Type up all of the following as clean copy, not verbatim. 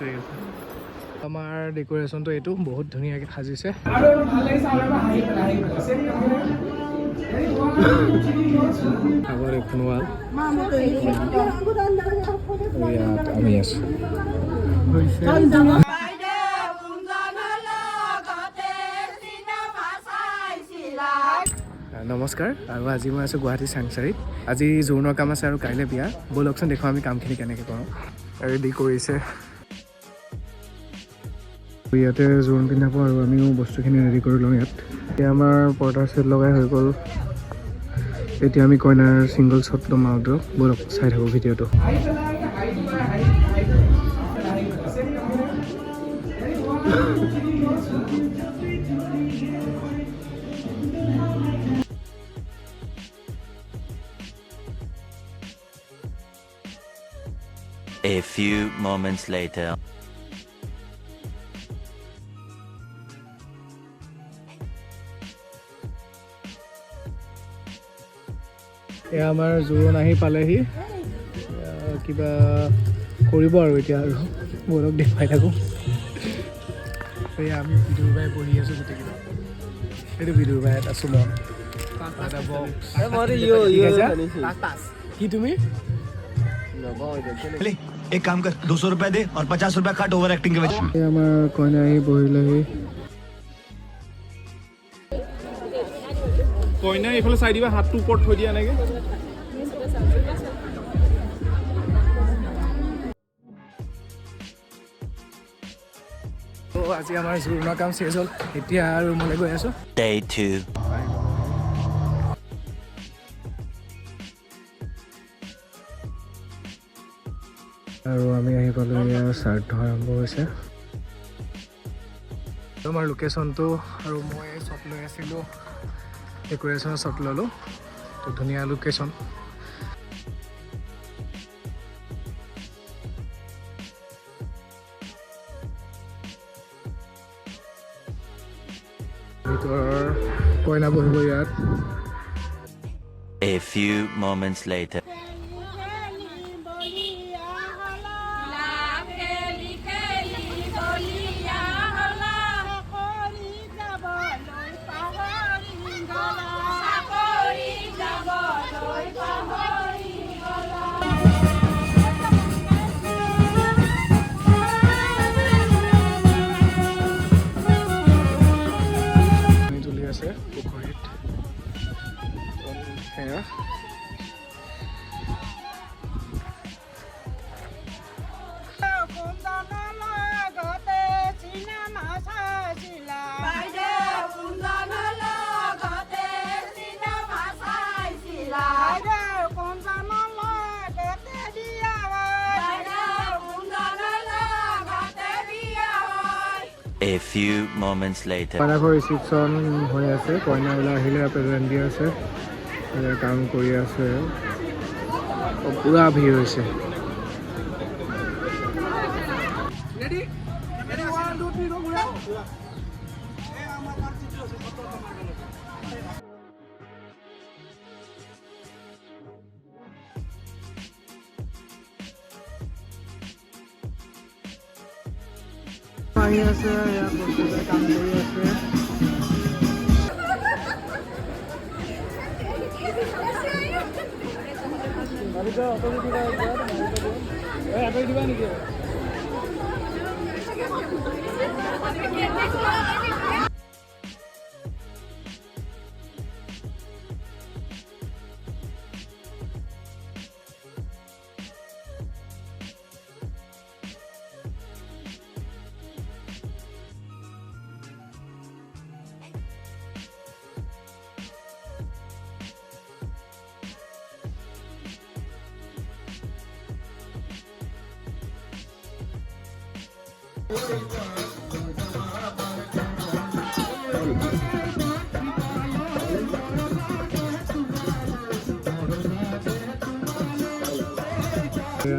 ঠিক আছে আমাৰ ডেকোৰেশ্যনটো এইটো বহুত ধুনীয়াকৈ সাজিছে আগৰ এখন ৱাল ইয়াত আমি আছোঁ নমস্কাৰ আৰু আজি মই আছোঁ গুৱাহাটী চাংচাৰীত আজি জোৰোণৰ কাম আছে আৰু কাইলৈ বিয়া ব'লকচোন দেখোঁ আমি কামখিনি কেনেকৈ কৰোঁ ৰেডি কৰিছে ইয়াতে জোৰোণ পিন্ধাব আৰু আমিও বস্তুখিনি ৰেডি কৰি লওঁ ইয়াত এতিয়া আমাৰ পৰ্দাৰ ছেট লগাই হৈ গ'ল এতিয়া আমি কইনাৰ ছিংগল শ্বট ল'ম আৰু ব'লক চাই থাকোঁ ভিডিঅ'টো A few moments later. এয়া আমাৰ জোৰোণ আহি পালেহি কিবা কৰিব আৰু এতিয়া আৰু ব'লক দেখুৱাই থাকোঁ এয়া আমি বিদুৰ বাই বহি আছোঁ গোটেইকেইটা এইটো বিদুৰ বাই এটা চুমন কি তুমি एक काम कर 200 रुपए दे और 50 रुपए काट ओवर एक्टिंग के वजह আমাৰ কইনা আহি বহিলেহি কইনা এইফালে চাই দিবা হাতটো ওপৰত থৈ দিয়া এনেকৈ আজি আমাৰ জোৰোণৰ কাম চেজ হ'ল এতিয়া ৰুমলৈ গৈ আছোঁ Day 2. আৰু আমি আহি পালোঁ ইয়াৰ শ্ৰাদ্ধ আৰম্ভ হৈছে আমাৰ লোকেশ্যনটো আৰু মই শ্বট লৈ আছিলোঁ ডেকোৰেশ্যনৰ শ্বট ল'লোঁ তো ধুনীয়া লোকেশ্যন ভিতৰৰ কইনা বহিব ইয়াত A few moments later. পুখুৰীত সেয়া A few moments later. কইনাঘৰ ৰিচিপশ্যন হৈ আছে কইনা ওলাই আহিলে প্ৰেজেণ্ট দি আছে কাম কৰি আছে পূৰা ভিৰ হৈছে আহি আছে ইয়াত বস্তুবিলাক কাম কৰি আছে দিবা নেকি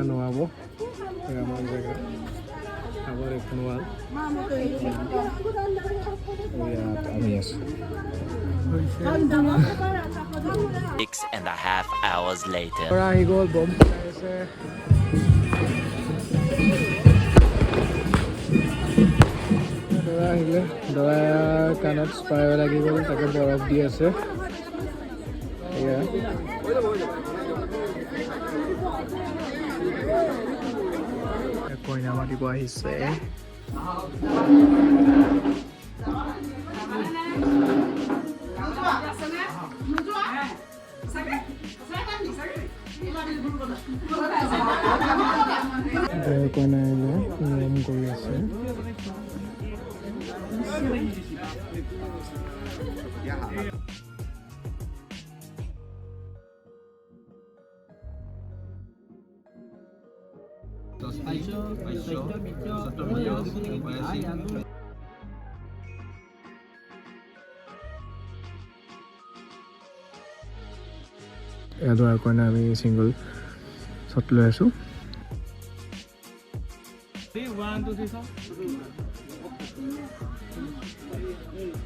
নোয়াব আমার জায়গা আবার এখন ওয়াল আমি আছি 6.5 hours later. আহি গ'ল বম ফুটাই আছে আছিলে দৰা কাণত স্পাই লাগি গ'ল তাকে বৰফ দি আছে এয়া কইনা মাতিব আহিছে কইনা নিয়ম কৰি আছে এয়া দৰাৰ কইনা আমি চিংগল শ্বট লৈ আছোঁ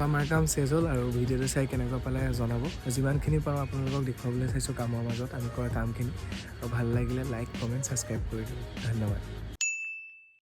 আমাৰ কাম চেজ হ'ল আৰু ভিডিঅ'টো চাই কেনেকুৱা পালে জনাব যিমানখিনি পাৰোঁ আপোনালোকক দেখুৱাবলৈ চাইছোঁ কামৰ মাজত আমি কৰা কামখিনি আৰু ভাল লাগিলে লাইক কমেণ্ট ছাবস্ক্ৰাইব কৰি দিওঁ ধন্যবাদ